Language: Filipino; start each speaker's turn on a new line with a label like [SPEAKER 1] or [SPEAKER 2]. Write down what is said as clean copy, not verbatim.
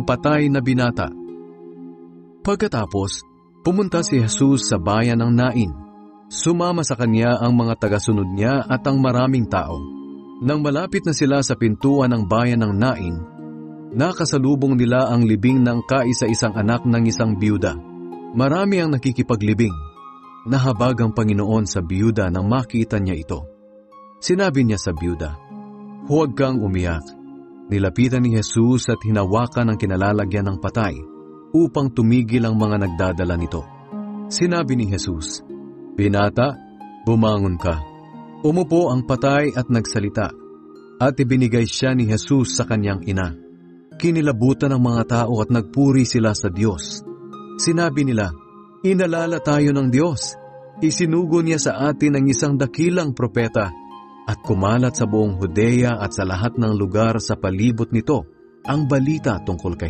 [SPEAKER 1] patay na binata. Pagkatapos, pumunta si Jesus sa bayan ng Nain. Sumama sa kanya ang mga tagasunod niya at ang maraming tao. Nang malapit na sila sa pintuan ng bayan ng Nain, nakasalubong nila ang libing ng kaisa-isang anak ng isang biyuda. Marami ang nakikipaglibing. Nahabag ang Panginoon sa biyuda nang makita niya ito. Sinabi niya sa biyuda, "Huwag kang umiyak." Nilapitan ni Jesus at hinawakan ang kinalalagyan ng patay upang tumigil ang mga nagdadala nito. Sinabi ni Jesus, "Binata, bumangon ka." Umupo ang patay at nagsalita, at ibinigay siya ni Jesus sa kanyang ina. Kinilabutan ng mga tao at nagpuri sila sa Diyos. Sinabi nila, "Inalala tayo ng Diyos. Isinugo niya sa atin ang isang dakilang propeta," at kumalat sa buong Judea at sa lahat ng lugar sa palibot nito ang balita tungkol kay